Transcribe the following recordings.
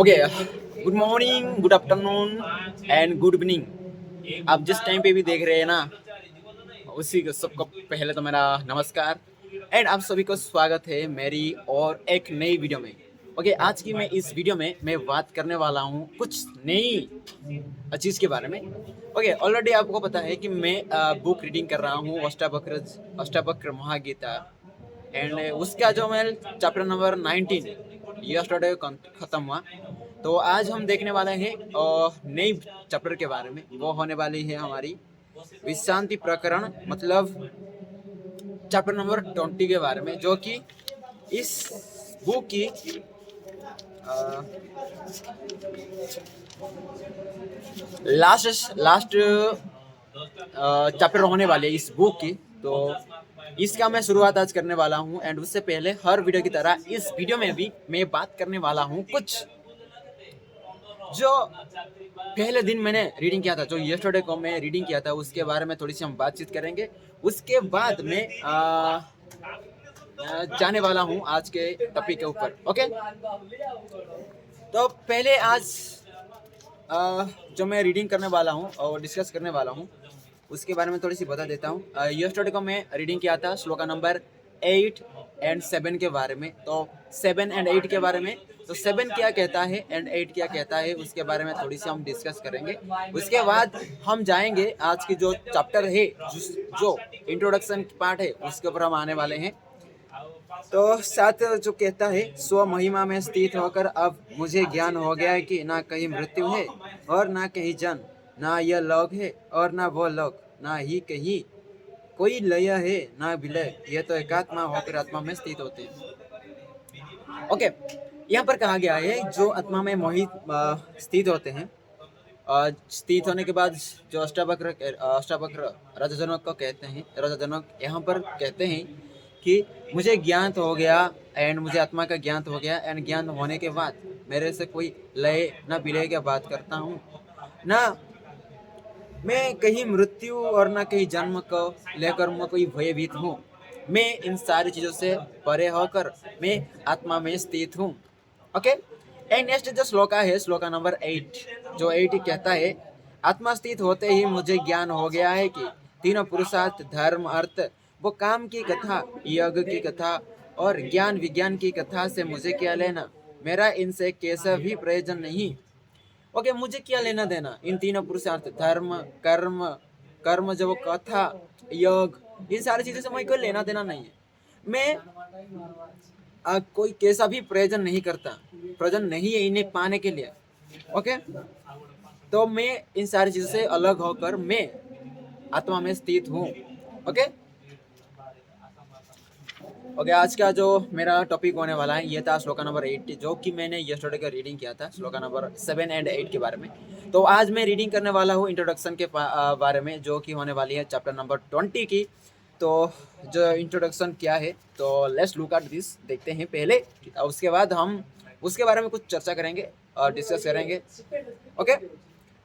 Okay. Good morning, good afternoon and good evening. आप जिस time पे भी देख रहे हैं ना, उसी को सबको पहले तो मेरा नमस्कार एंड आप सभी को स्वागत है मेरी और एक नई वीडियो में। ओके, आज की मैं इस वीडियो में मैं बात करने वाला हूँ कुछ नई चीज़ के बारे में। ओके, ऑलरेडी आपको पता है कि मैं बुक रीडिंग कर रहा हूँ अष्टावक्र महागीता एंड उसका जो मैं चैप्टर नंबर 19 यस्टरडे खत्म हुआ। तो आज हम देखने वाले हैं नई चैप्टर के बारे में। वो होने वाली है हमारी विश्रांति प्रकरण, मतलब चैप्टर नंबर 20 के बारे में, जो कि इस बुक की लास्ट चैप्टर होने वाले इस बुक की। तो इसका मैं शुरुआत आज करने वाला हूँ एंड उससे पहले हर वीडियो की तरह इस वीडियो में भी मैं बात करने वाला हूँ कुछ जो पहले दिन मैंने रीडिंग किया था, जो यस्टरडे को मैं रीडिंग किया था, उसके बारे में थोड़ी सी हम बातचीत करेंगे। उसके बाद मैं जाने वाला हूँ आज के टॉपिक के ऊपर। ओके, तो पहले आज जो मैं रीडिंग करने वाला हूँ और डिस्कस करने वाला हूँ उसके बारे में थोड़ी सी बता देता हूँ। यस्टरडे को मैं रीडिंग किया था श्लोका नंबर 8 एंड 7 के बारे में। तो 7 एंड 8 के बारे में, तो 7 क्या कहता है एंड 8 क्या कहता है, उसके बारे में थोड़ी सी हम डिस्कस करेंगे। उसके बाद हम जाएंगे आज की जो चैप्टर है, जो इंट्रोडक्शन पार्ट है, उसके ऊपर हम आने वाले हैं। तो साथ जो कहता है, स्व महिमा में स्थित होकर अब मुझे ज्ञान हो गया है कि ना कहीं मृत्यु है और ना कहीं जन्म, ना यह लोक है और ना वो लोक, ना ही कहीं कोई लय है ना विलय, ये तो एकात्मा होकर आत्मा में स्थित होते हैं। ओके, यहाँ पर कहा गया है जो आत्मा में मोहित स्थित होते हैं, स्थित होने के बाद जो अष्टावक्र राजा जनक को कहते हैं, राजा जनक यहाँ पर कहते हैं कि मुझे ज्ञान हो गया एंड मुझे आत्मा का ज्ञान हो गया एंड ज्ञान होने के बाद मेरे से कोई लय ना विलय की बात करता हूँ, ना मैं कहीं मृत्यु और ना कहीं जन्म को लेकर मैं कोई भयभीत हूँ। मैं इन सारी चीज़ों से परे होकर मैं आत्मा में स्थित हूँ। ओके, एंड नेक्स्ट जो श्लोका है, श्लोका नंबर 8, जो 8 कहता है, आत्मा स्थित होते ही मुझे ज्ञान हो गया है कि तीनों पुरुषार्थ, धर्म, अर्थ वो काम की कथा, यज्ञ की कथा और ज्ञान विज्ञान की कथा से मुझे क्या लेना, मेरा इनसे कैसा भी प्रयोजन नहीं। ओके, मुझे क्या लेना देना इन तीनों पुरुषार्थ, धर्म, कर्म, कर्म जो कथा, योग, इन सारी चीजों से मुझे कोई लेना देना नहीं है। मैं कोई कैसा भी प्रयोजन नहीं करता, प्रयोजन नहीं है इन्हें पाने के लिए। ओके, तो मैं इन सारी चीजों से अलग होकर मैं आत्मा में स्थित हूँ। ओके, ओके, आज का जो मेरा टॉपिक होने वाला है ये था श्लोका नंबर 8, जो कि मैंने यस्टरडे का रीडिंग किया था श्लोका नंबर 7 एंड 8 के बारे में। तो आज मैं रीडिंग करने वाला हूँ इंट्रोडक्शन के बारे में, जो कि होने वाली है चैप्टर नंबर 20 की। तो जो इंट्रोडक्शन क्या है, तो लेट्स लुक एट दिस, देखते हैं पहले, उसके बाद हम उसके बारे में कुछ चर्चा करेंगे और डिस्कस करेंगे। ओके,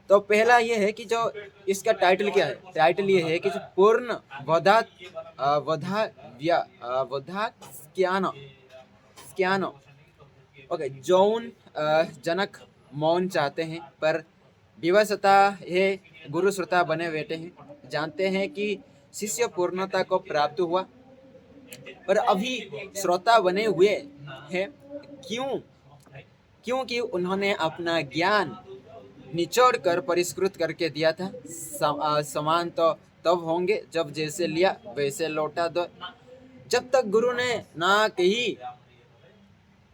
तो पहला ये है कि जो इसका टाइटल क्या है, टाइटल ये है कि जो पूर्ण वधाक्यानो। ओके, जौन जनक मौन चाहते हैं पर विवशता है, गुरु श्रोता बने बैठे हैं, जानते हैं कि शिष्य पूर्णता को प्राप्त हुआ पर अभी श्रोता बने हुए हैं। क्योंकि उन्होंने अपना ज्ञान निचोड़ कर परिष्कृत करके दिया था। समान तो तब होंगे जब जैसे लिया वैसे लौटा दो। जब तक गुरु ने ना कही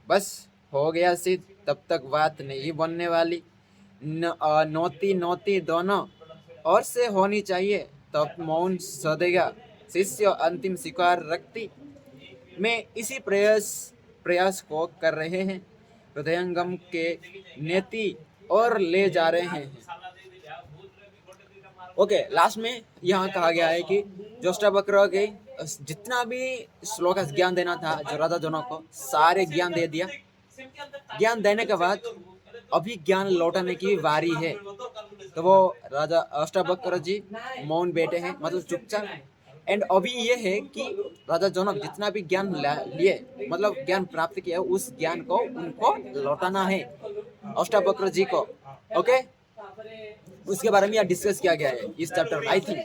बस हो गया सिद्ध, तब तक बात नहीं बनने वाली। नौती नौती दोनों और से होनी चाहिए, तब मौन सदेगा शिष्य अंतिम स्वीकार रखती। में इसी प्रयास को कर रहे हैं, हृदयंगम के नेति और ले जा रहे हैं। ओके, लास्ट में यहाँ कहा गया है कि जोष्टावक्र के जितना भी श्लोक ज्ञान देना था जो राजा जनक को, सारे ज्ञान दे दिया। ज्ञान देने के बाद अभी ज्ञान लौटाने की बारी है। तो वो राजा अष्टावक्र जी मौन बैठे हैं, मतलब चुपचाप। एंड अभी ये है कि राजा जनक जितना भी ज्ञान लिए, मतलब ज्ञान प्राप्त किया, उस ज्ञान को उनको लौटाना है। अष्टावक्र जी को। ओके, उसके बारे में यहाँ डिस्कस किया गया है इस चैप्टर में, आई थिंक।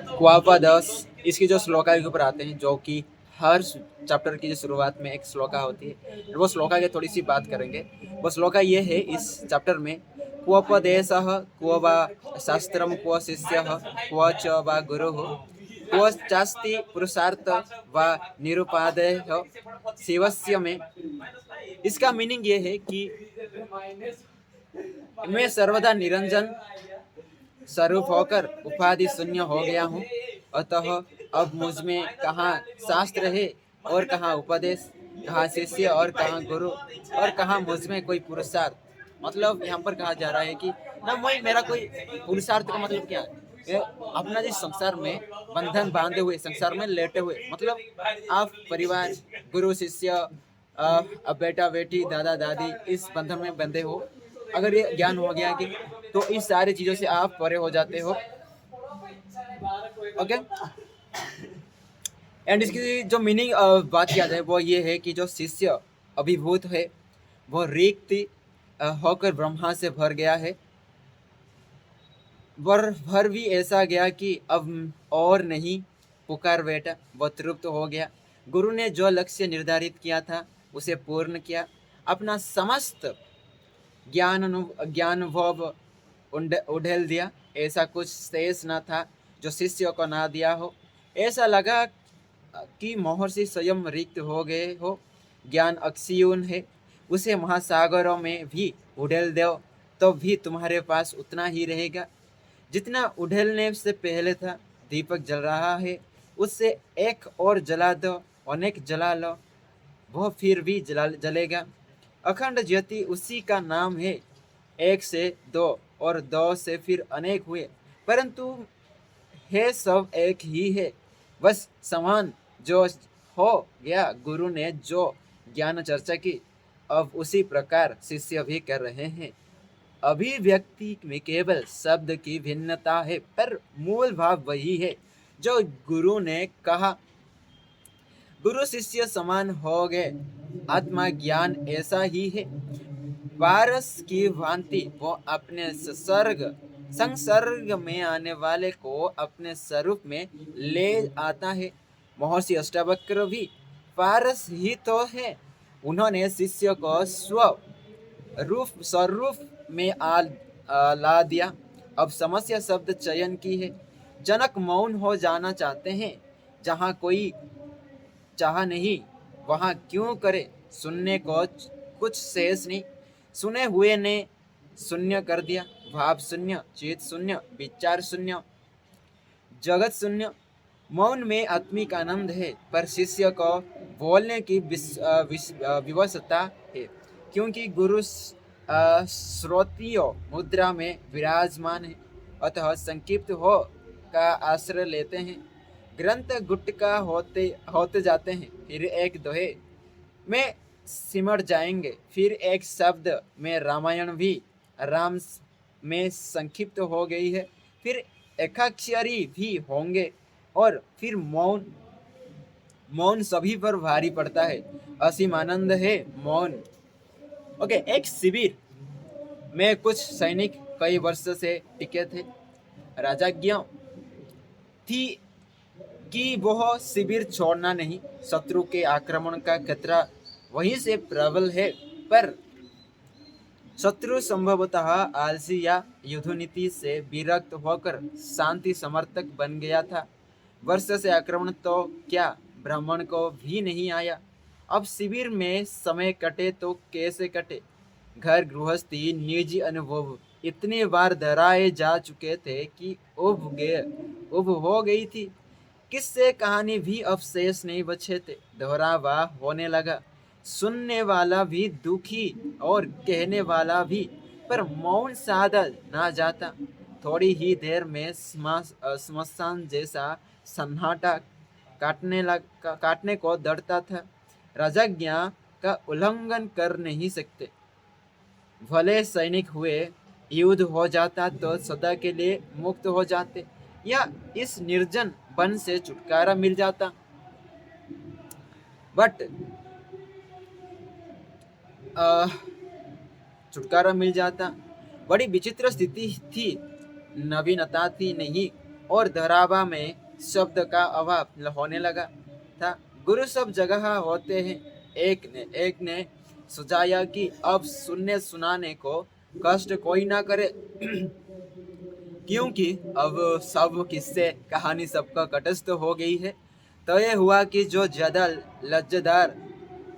क्वापादस इसकी जो श्लोका के ऊपर आते हैं, जो कि हर चैप्टर की जो शुरुआत में एक श्लोका होती है, वो श्लोका की थोड़ी सी बात करेंगे। वो श्लोका ये है इस चैप्टर में, क्वोपदेशः क्व वा शास्त्रम क्व शिष्यः क्व च वा गुरुः क्व चास्ति पुरुषार्थ वा निरुपादेय शिवस्य में। इसका मीनिंग ये है कि मैं सर्वदा निरंजन स्वरूप होकर उपाधि शून्य हो गया हूँ, अतः अब मुझ में कहाँ शास्त्र है और कहाँ उपदेश, कहाँ शिष्य और कहाँ गुरु, और कहाँ मुझ में कोई पुरुषार्थ। मतलब यहाँ पर कहा जा रहा है कि ना मैं मेरा कोई पुरुषार्थ का मतलब क्या है, अपना जिस संसार में बंधन बांधे हुए, संसार में लेटे हुए, मतलब आप परिवार, गुरु शिष्य, अब बेटा बेटी, दादा दादी, इस बंधन में बंधे हो। अगर ये ज्ञान हो गया कि तो इस सारी चीजों से आप परे हो जाते हो। ओके, एंड इसकी जो मीनिंग बात किया जाए वो ये है कि जो शिष्य अभिभूत है वो रिक्त होकर ब्रह्मा से भर गया है, भर भी ऐसा गया कि अब और नहीं पुकार बेटा, वो तृप्त हो गया। गुरु ने जो लक्ष्य निर्धारित किया था उसे पूर्ण किया, अपना समस्त ज्ञानुभव उड़ेल दिया, ऐसा कुछ शेष न था जो शिष्य को ना दिया हो। ऐसा लगा कि महर्षि स्वयं रिक्त हो गए हो, ज्ञान अक्षयून है, उसे महासागरों में भी उड़ेल दो तो भी तुम्हारे पास उतना ही रहेगा जितना उड़ेलने से पहले था। दीपक जल रहा है, उससे एक और जला दो, अनेक जला लो, वह फिर भी जलेगा। अखंड ज्योति उसी का नाम है, एक से दो और दो से फिर अनेक हुए, परंतु है सब एक ही है, बस समान जो हो गया। गुरु ने जो ज्ञान चर्चा की, अब उसी प्रकार शिष्य भी कर रहे हैं। अभिव्यक्ति में केवल शब्द की भिन्नता है, पर मूल भाव वही है जो गुरु ने कहा। गुरु शिष्य समान हो गए, आत्मा ज्ञान ऐसा ही है। पारस की भांति वो अपने संसर्ग में आने वाले को अपने स्वरूप में ले आता है। महर्षि अष्टावक्र भी पारस ही तो है, उन्होंने शिष्य को स्वरूप में ला दिया। अब समस्या शब्द चयन की है। जनक मौन हो जाना चाहते हैं, जहाँ कोई चाह नहीं वहाँ क्यों करे, सुनने को कुछ शेष नहीं, सुने हुए ने शून्य कर दिया। भाव शून्य, चित शून्य, विचार शून्य, जगत शून्य। मौन में आत्मिक आनंद है, पर शिष्य को बोलने की विवशता है, क्योंकि गुरु श्रोत्रिय मुद्रा में विराजमान है, अतः संक्षिप्त हो का आश्रय लेते हैं। ग्रंथ गुटका होते जाते हैं, फिर एक दोहे में सिमट जाएंगे, फिर एक शब्द में रामायण भी राम में संक्षिप्त हो गई है, फिर एकाक्षरी भी होंगे, और फिर मौन सभी पर भारी पड़ता है। असीम आनंद है मौन। ओके, एक शिविर में कुछ सैनिक कई वर्ष से टिके थे। राजाज्ञा थी कि वह शिविर छोड़ना नहीं, शत्रु के आक्रमण का खतरा वहीं से प्रबल है, पर शत्रु संभवतः आलसी या युद्ध नीति से विरक्त होकर शांति समर्थक बन गया था। वर्ष से आक्रमण तो क्या ब्राह्मण को भी नहीं आया। अब शिविर में समय कटे तो कैसे कटे। घर गृहस्थी निजी अनुभव इतने बार दोहराए जा चुके थे कि उब हो गई थी। किससे कहानी भी अब शेष नहीं बचे थे, दोहरावा होने लगा। सुनने वाला भी दुखी और कहने वाला भी, पर मौन साधा ना जाता। थोड़ी ही देर में स्मशान जैसा सन्नाटा काटने को डरता था। राजाज्ञा का उल्लंघन कर नहीं सकते। भले सैनिक हुए, युद्ध हो जाता तो सदा के लिए मुक्त हो जाते, या इस निर्जन वन से छुटकारा मिल जाता। बट छुटकारा मिल जाता। बड़ी विचित्र स्थिति थी, नवीनता थी नहीं, और धरावा में शब्द का अभाव होने लगा था। गुरु सब जगह होते हैं। एक ने सुझाया कि अब सुनने सुनाने को कष्ट कोई ना करे क्योंकि अब सब किस्से कहानी सबका कटस्थ हो गई है। तो ये हुआ कि जो ज्यादा लज्जदार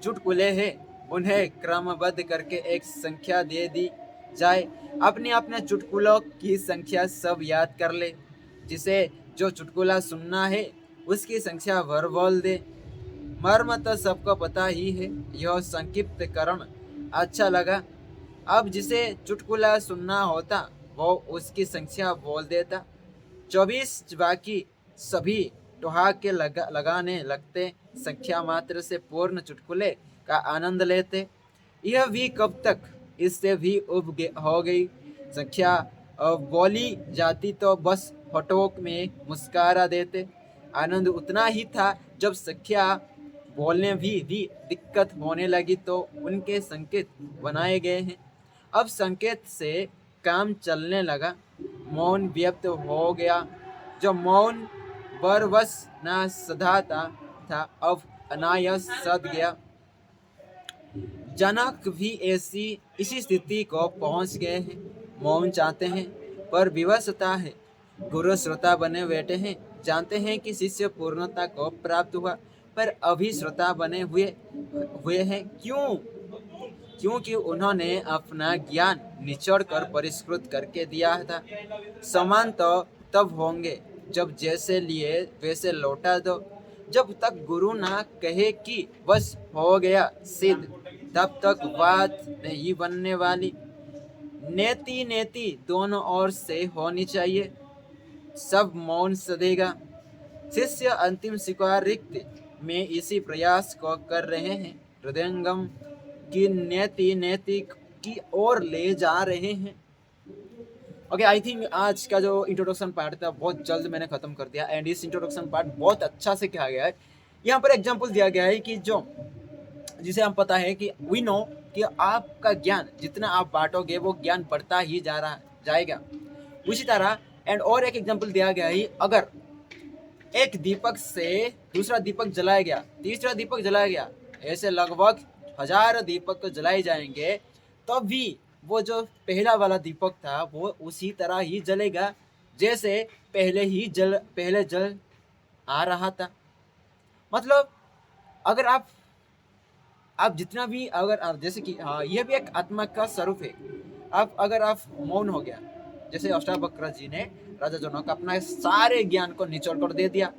चुटकुले हैं उन्हें क्रमबद्ध करके एक संख्या दे दी जाए। अपने अपने चुटकुलों की संख्या सब याद कर ले। जिसे जो चुटकुला सुनना है उसकी संख्या भर बोल दे। मर्म तो सबको पता ही है। यह संक्षिप्तकरण अच्छा लगा। अब जिसे चुटकुला सुनना होता वो उसकी संख्या बोल देता। 24 बाकी सभी ठहाके लगाने लगते। संख्या मात्र से पूर्ण चुटकुले का आनंद लेते। यह भी कब तक, इससे भी हो गई संख्या। बोली जाती तो बस फटोक में मुस्कारा देते। आनंद उतना ही था। जब संख्या बोलने भी दिक्कत होने लगी तो उनके संकेत बनाए गए हैं। अब संकेत से काम चलने लगा। मौन व्यक्त हो गया। जो मौन बरबस न सधाता था अब अनायास सध गया। जनक भी इसी स्थिति को पहुंच गए हैं। मौन चाहते हैं पर विवशता है। गुरु श्रोता बने बैठे हैं। जानते हैं कि शिष्य पूर्णता को प्राप्त हुआ, पर अभी श्रोता बने हुए हैं। क्यों? क्योंकि उन्होंने अपना ज्ञान निचोड़ कर परिष्कृत करके दिया था। समान तो तब होंगे जब जैसे लिए वैसे लौटा दो। जब तक गुरु ना कहे कि बस हो गया सिद्ध, तब तक बात नहीं बनने वाली। नेति नेति दोनों ओर से होनी चाहिए। सब मौन सदेगा। शिष्य अंतिम स्वीकारित में इसी प्रयास को कर रहे हैं। हृदयंगम की नेति नेति की ओर ले जा रहे हैं। ओके, आई थिंक आज का जो इंट्रोडक्शन पार्ट था बहुत जल्द मैंने खत्म कर दिया। एंड इस इंट्रोडक्शन पार्ट बहुत अच्छा से किया गया है। यहाँ पर एग्जांपल दिया गया है कि जो जिसे हम पता है कि वी नो कि आपका ज्ञान जितना आप बांटोगे वो ज्ञान बढ़ता ही जाएगा। उसी तरह एंड और एक एग्जांपल दिया गया है, अगर एक दीपक से दूसरा दीपक जलाया गया, तीसरा दीपक जलाया गया, ऐसे लगभग 1000 दीपक जलाए जाएंगे तब भी वो जो पहला वाला दीपक था वो उसी तरह ही जलेगा जैसे पहले जल आ रहा था। मतलब अगर आप जितना भी अगर आप जैसे कि हाँ, यह भी एक आत्मा का स्वरूप है। अगर आप मौन हो गया, जैसे अष्टावक्र जी ने राजा जनक का अपना सारे ज्ञान को निचोड़ कर दे दिया।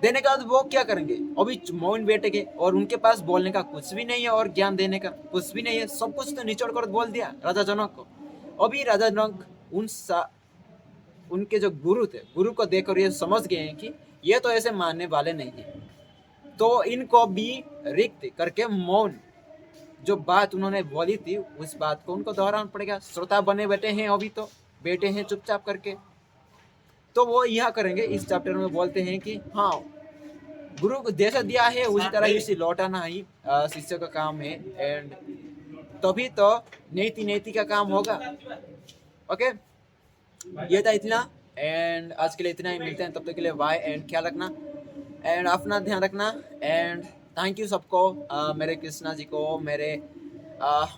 देने के बाद वो क्या करेंगे? अभी मौन बैठेंगे और उनके पास बोलने का कुछ भी नहीं है और ज्ञान देने का कुछ भी नहीं है। सब कुछ तो निचोड़ कर बोल दिया राजा जनक को। अभी राजा जनक उनके जो गुरु थे, गुरु को देखकर ये समझ गए हैं कि ये तो ऐसे मानने वाले नहीं है, तो इनको भी रिक्त करके मौन जो बात उन्होंने बोली थी उस बात को उनको दोहराना पड़ेगा। श्रोता बने बैठे हैं, अभी तो बैठे हैं चुपचाप करके, तो वो यह करेंगे। इस चैप्टर में बोलते हैं कि हाँ, गुरु को जैसा दिया है उसी तरह इसे लौटाना ही शिष्य का काम है। एंड तभी तो नीति का काम होगा। ओके, ये था इतना। एंड आज के लिए इतना ही। मिलते हैं तब तक के लिए बाय एंड ख्याल रखना एंड अपना ध्यान रखना। एंड थैंक यू सबको, मेरे कृष्णा जी को, मेरे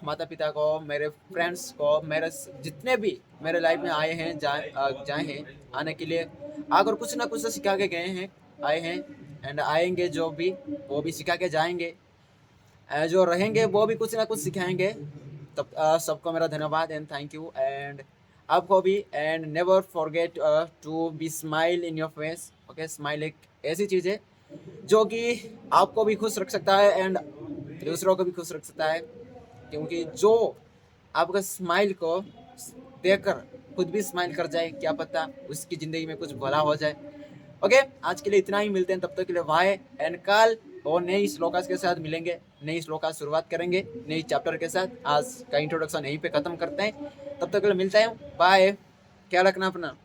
माता पिता को, मेरे फ्रेंड्स को, मेरे जितने भी मेरे लाइफ में आए हैं जाए हैं आने के लिए, अगर कुछ ना कुछ तो सिखा के गए हैं, आए हैं एंड आएंगे, जो भी वो भी सिखा के जाएंगे, जो रहेंगे वो भी कुछ ना कुछ सिखाएंगे। तब सबको मेरा धन्यवाद एंड थैंक यू। एंड आपको भी, and never forget to be smile in your face. Okay, smile एक ऐसी चीज़ है जो कि आपको भी खुश रख सकता है एंड दूसरों को भी खुश रख सकता है, क्योंकि जो आपका स्माइल को देखकर खुद भी स्माइल कर जाए, क्या पता उसकी ज़िंदगी में कुछ भला हो जाए। ओके, आज के लिए इतना ही। मिलते हैं तब तक के लिए बाय एंड कल और नई श्लोकास के साथ मिलेंगे। नई श्लोकास शुरुआत करेंगे नई चैप्टर के साथ। आज का इंट्रोडक्शन यहीं पे ख़त्म करते हैं। तब तक के लिए मिलते हैं। बाय, ख्याल रखना अपना।